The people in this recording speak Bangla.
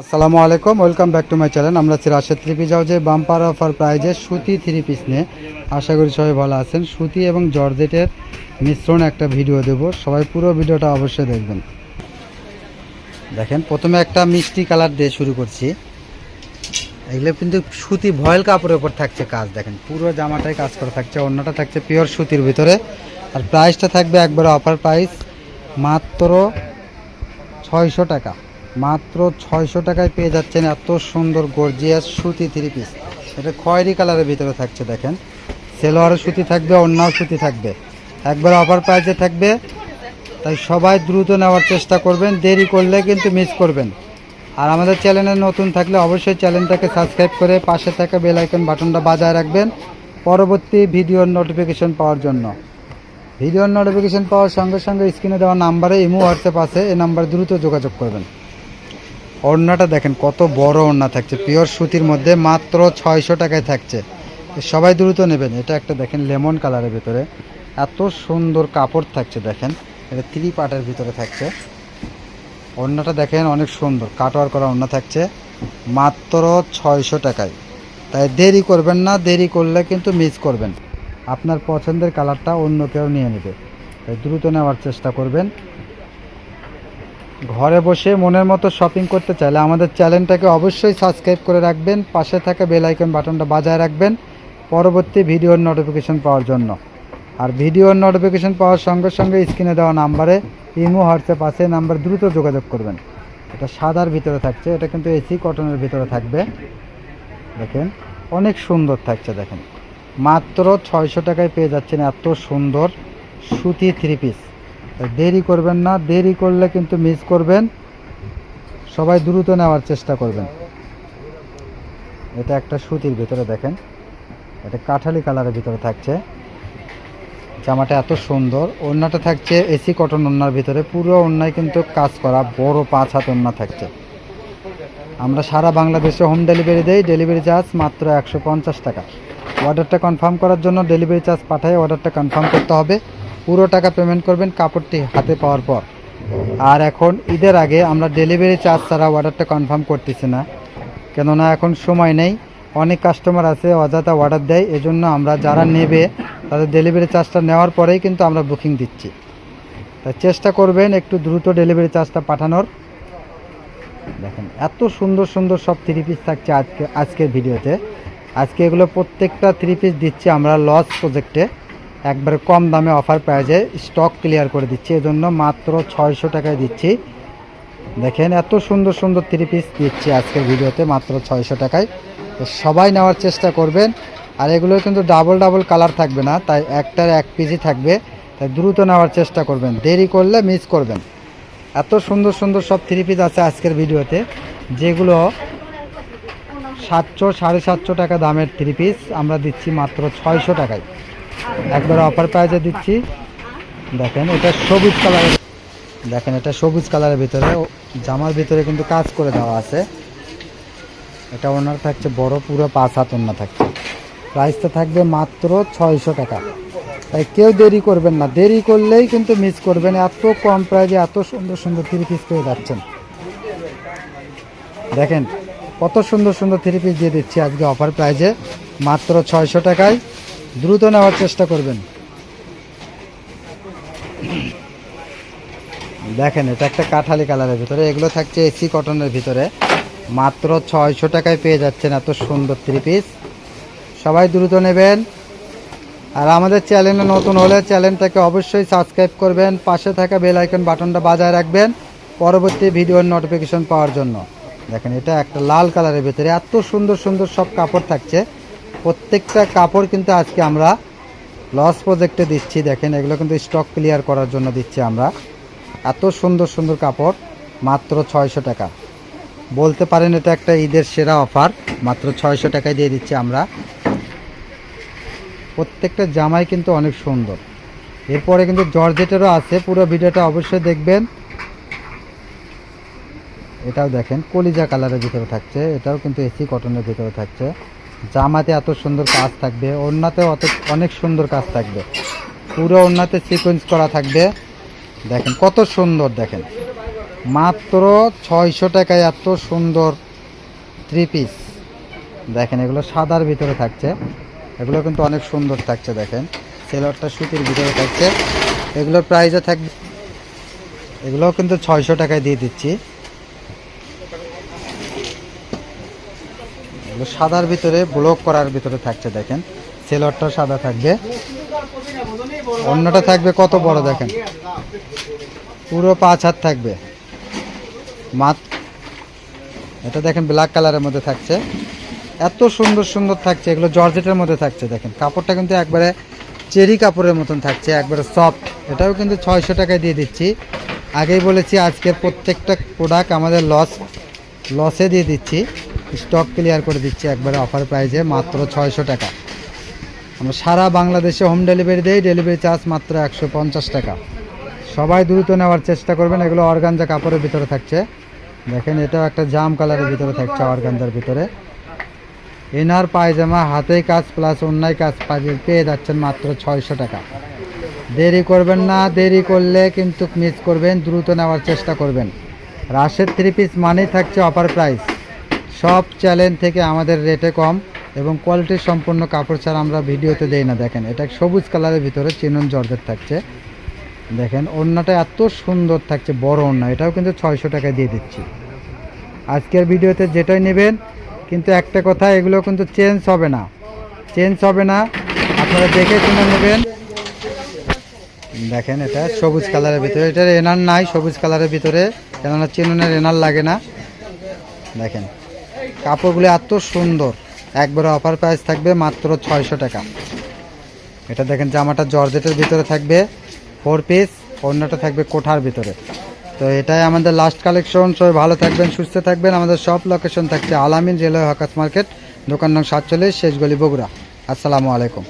আসসালামু আলাইকুম, welcome back to my channel. আমরা আছি রাশেদ থ্রি পিস হাউসে বাম্পার অফার প্রাইজে সুতি থ্রি পিস নিয়ে। আশা করি সবাই ভালো আছেন। সুতি এবং জর্জেটের মিশ্রণ একটা ভিডিও দেব, সবাই পুরো ভিডিওটা অবশ্যই দেখবেন। দেখেন, প্রথমে একটা মিষ্টি কালার দিয়ে শুরু করছি। এগুলো কিন্তু সুতি ভয়েল কাপড়ের উপর থাকছে কাজ। দেখেন, পুরো জামাটাই কাজ করা থাকছে, অন্যটা থাকছে পিওর সুতির ভিতরে। আর প্রাইসটা থাকবে একবারে অফার প্রাইস, মাত্র 600 টাকা। মাত্র 600 টাকায় পেয়ে যাচ্ছেন এত সুন্দর গর্জিয়াস সুতি থ্রি পিস। এটা খয়েরি কালারের ভিতরে থাকছে। দেখেন, সেলোয়ারও সুতি থাকবে, অন্যাও সুতি থাকবে, একবার অফার প্রাইসে থাকবে। তাই সবাই দ্রুত নেওয়ার চেষ্টা করবেন, দেরি করলে কিন্তু মিস করবেন। আর আমাদের চ্যানেলে নতুন থাকলে অবশ্যই চ্যানেলটাকে সাবস্ক্রাইব করে পাশে থাকা বেল আইকন বাটনটা বাজায় রাখবেন পরবর্তী ভিডিওর নোটিফিকেশন পাওয়ার জন্য। ভিডিওর নোটিফিকেশন পাওয়ার সঙ্গে সঙ্গে স্ক্রিনে দেওয়া নাম্বারে ইমো হোয়াটসঅ্যাপ আছে, এই নাম্বারে দ্রুত যোগাযোগ করবেন। ওড়নাটা দেখেন কত বড় ওড়না থাকছে, পিওর সুতির মধ্যে মাত্র 600 টাকায় থাকছে। সবাই দ্রুত নেবেন। এটা একটা দেখেন লেমন কালারের ভিতরে এত সুন্দর কাপড় থাকছে। দেখেন, এটা 3 পার্টের ভিতরে থাকছে। ওড়নাটা দেখেন অনেক সুন্দর কাটওয়ার করা ওড়না থাকছে, মাত্র 600 টাকায়। তাই দেরি করবেন না, দেরি করলে কিন্তু মিস করবেন। আপনার পছন্দের কালারটা অন্য কেউ নিয়ে নেবে, তাই দ্রুত নেওয়ার চেষ্টা করবেন। ঘরে বসে মনের মতো শপিং করতে চাইলে আমাদের চ্যানেলটাকে অবশ্যই সাবস্ক্রাইব করে রাখবেন, পাশে থাকা বেল আইকন বাটনটা বাজায় রাখবেন পরবর্তী ভিডিওর নোটিফিকেশন পাওয়ার জন্য। আর ভিডিওর নোটিফিকেশন পাওয়ার সঙ্গে সঙ্গে স্ক্রিনে দেওয়া নাম্বারে ইমো হোয়াটসঅ্যাপ আছে, নাম্বার দ্রুত যোগাযোগ করবেন। এটা সাদার ভিতরে থাকছে, এটা কিন্তু এসি কটনের ভিতরে থাকবে। দেখেন অনেক সুন্দর থাকছে। দেখেন, মাত্র 600 টাকায় পেয়ে যাচ্ছেন এত সুন্দর সুতি থ্রি পিস। দেরি করবেন না, দেরি করলে কিন্তু মিস করবেন। সবাই দ্রুত নেওয়ার চেষ্টা করবেন। এটা একটা সুতির ভিতরে দেখেন, এটা কাঠালি কালারের ভিতরে থাকছে। জামাটা এত সুন্দর। ওড়নাটা থাকছে এসি কটন ওড়নার ভিতরে, পুরো ওড়নায় কিন্তু কাজ করা বড় 5 হাত ওড়না থাকছে। আমরা সারা বাংলাদেশে হোম ডেলিভারি দেই, ডেলিভারি চার্জ মাত্র 150 টাকা। অর্ডারটা কনফার্ম করার জন্য ডেলিভারি চার্জ পাঠিয়ে অর্ডারটা কনফার্ম করতে হবে। পুরো টাকা পেমেন্ট করবেন কাপড়টি হাতে পাওয়ার পর। আর এখন ঈদের আগে আমরা ডেলিভারি চার্জ ছাড়া অর্ডারটা কনফার্ম করতেছি না, কেননা এখন সময় নেই। অনেক কাস্টমার আছে অযথা অর্ডার দেয়, এজন্য আমরা যারা নেবে তাদের ডেলিভারি চার্জটা নেওয়ার পরেই কিন্তু আমরা বুকিং দিচ্ছি। তাই চেষ্টা করবেন একটু দ্রুত ডেলিভারি চার্জটা পাঠানোর। দেখেন এত সুন্দর সুন্দর সব থ্রি পিস থাকছে আজকের ভিডিওতে। আজকে এগুলো প্রত্যেকটা থ্রি পিস দিচ্ছি আমরা লস প্রজেক্টে, একবারে কম দামে অফার প্রাইজে স্টক ক্লিয়ার করে দিচ্ছি, এজন্য মাত্র 600 টাকায় দিচ্ছি। দেখেন এত সুন্দর সুন্দর থ্রি পিস দিচ্ছি আজকের ভিডিওতে মাত্র 600 টাকায়। তো সবাই নেওয়ার চেষ্টা করবেন। আর এগুলো কিন্তু ডাবল ডাবল কালার থাকবে না, তাই একটার এক পিসই থাকবে, তাই দ্রুত নেওয়ার চেষ্টা করবেন, দেরি করলে মিস করবেন। এত সুন্দর সুন্দর সব থ্রি পিস আছে আজকের ভিডিওতে, যেগুলো 700 750 টাকা দামের থ্রি পিস আমরা দিচ্ছি মাত্র 600 টাকায়, একবার অফার প্রাইজে দিচ্ছি। দেখেন এটা সবুজ কালারের, দেখেন এটা সবুজ কালারের ভিতরে জামার ভিতরে কিন্তু কাজ করে দেওয়া আছে। এটা ওনার থাকছে বড়, পুরো 5 হাত ওনা থাকছে। প্রাইসটা থাকবে মাত্র 600 টাকা। তাই কেউ দেরি করবেন না, দেরি করলেই কিন্তু মিস করবেন। এত কম প্রাইজে এত সুন্দর সুন্দর থ্রি পিস পেয়ে যাচ্ছেন। দেখেন কত সুন্দর সুন্দর থ্রি পিস দিয়ে দিচ্ছি আজকে অফার প্রাইজে মাত্র 600 টাকায়। দ্রুত নেওয়ার চেষ্টা করবেন। দেখেন এটা একটা কাঠালি কালারের ভিতরে, এগুলো থাকছে এসি কটনের ভিতরে, মাত্র 600 টাকায় পেয়ে যাচ্ছেন এত সুন্দর থ্রি পিস। সবাই দ্রুত নেবেন। আর আমাদের চ্যানেলে নতুন হলে চ্যানেলটাকে অবশ্যই সাবস্ক্রাইব করবেন, পাশে থাকা বেল আইকন বাটনটা বাজায় রাখবেন পরবর্তী ভিডিওর নোটিফিকেশন পাওয়ার জন্য। দেখেন এটা একটা লাল কালারের ভিতরে এত সুন্দর সুন্দর সব কাপড় থাকছে। প্রত্যেকটা কাপড় কিন্তু আজকে আমরা লস প্রজেক্টে দিচ্ছি। দেখেন এগুলো কিন্তু স্টক ক্লিয়ার করার জন্য দিচ্ছি আমরা। এত সুন্দর সুন্দর কাপড় মাত্র 600 টাকা। বলতে পারেন এটা একটা ঈদের সেরা অফার, মাত্র 600 টাকায় দিয়ে দিচ্ছি আমরা। প্রত্যেকটা জামাই কিন্তু অনেক সুন্দর। এরপরে কিন্তু জর্জেটেরও আছে, পুরো ভিডিওটা অবশ্যই দেখবেন। এটাও দেখেন কলিজা কালারের ভিতরে থাকছে, এটাও কিন্তু এসি কটনের ভিতরে থাকছে। জামাতে এত সুন্দর কাজ থাকবে, ওড়নাতেও অনেক সুন্দর কাজ থাকবে, পুরো ওড়নাতে সিকোয়েন্স করা থাকবে। দেখেন কত সুন্দর, দেখেন মাত্র 600 টাকায় এত সুন্দর 3 পিস। দেখেন এগুলো সাদার ভিতরে থাকছে, এগুলো কিন্তু অনেক সুন্দর থাকছে। দেখেন সেলরটা সুতির ভিতরে থাকছে, এগুলোর প্রাইসে থাকবে, এগুলোও কিন্তু 600 টাকায় দিয়ে দিচ্ছি। এগুলো সাদার ভিতরে ব্লক করার ভিতরে থাকছে। দেখেন সেলরটা সাদা থাকবে, অন্যটা থাকবে কত বড় দেখেন, পুরো 5 হাত থাকবে। এটা দেখেন ব্ল্যাক কালারের মধ্যে থাকছে, এত সুন্দর সুন্দর থাকছে। এগুলো জর্জেটের মধ্যে থাকছে। দেখেন কাপড়টা কিন্তু একবারে চেরি কাপড়ের মতন থাকছে, একবারে সফট। এটাও কিন্তু 600 টাকায় দিয়ে দিচ্ছি। আগেই বলেছি আজকের প্রত্যেকটা প্রোডাক্ট আমাদের লসে দিয়ে দিচ্ছি, স্টক ক্লিয়ার করে দিচ্ছি একবারে অফার প্রাইসে মাত্র 600 টাকা। আমরা সারা বাংলাদেশে হোম ডেলিভারি দেই, ডেলিভারি চার্জ মাত্র 150 টাকা। সবাই দ্রুত নেওয়ার চেষ্টা করবেন। এগুলো অর্গানজা কাপড়ের ভিতরে থাকছে। দেখেন এটাও একটা জাম কালারের ভিতরে থাকছে, অর্গানজার ভিতরে। ইনার পায়জামা হাতে কাজ প্লাস অন্যায় কাজ পেয়ে যাচ্ছেন মাত্র 600 টাকা। দেরি করবেন না, দেরি করলে কিন্তু মিস করবেন, দ্রুত নেওয়ার চেষ্টা করবেন। রাশেদ 3 পিস মানেই থাকছে অফার প্রাইস। সব চ্যালেঞ্জ থেকে আমাদের রেটে কম এবং কোয়ালিটি সম্পন্ন কাপড় ছাড়া আমরা ভিডিওতে দেই না। দেখেন এটা সবুজ কালারের ভিতরে চিনন জর্জেট থাকছে। দেখেন ওড়নাটা এত সুন্দর থাকছে, বড় ওড়না, এটাও কিন্তু 600 টাকায় দিয়ে দিচ্ছি। আজকের ভিডিওতে যেটাই নেবেন কিন্তু একটা কথা, এগুলো কিন্তু চেঞ্জ হবে না, আপনারা দেখে শুনে নেবেন। দেখেন এটা সবুজ কালারের ভিতরে, এটার এনার নাই সবুজ কালারের ভিতরে, কেননা চিননের এনার লাগে না। দেখেন কাপড়গুলো এত সুন্দর, একবারে অফার প্রাইস থাকবে মাত্র 600 টাকা। এটা দেখেন জামাটা জর্জেটের ভিতরে থাকবে 4 পিস, ওড়নাটা থাকবে কোঠার ভিতরে। তো এটাই আমাদের লাস্ট কালেকশন। সবাই ভালো থাকবেন, সুস্থ থাকবেন। আমাদের সব লোকেশন থাকছে আলামিন রেলওয়ে হকার্স মার্কেট, দোকান নং 47, শেষ গলি, বগুড়া। আসসালামু আলাইকুম।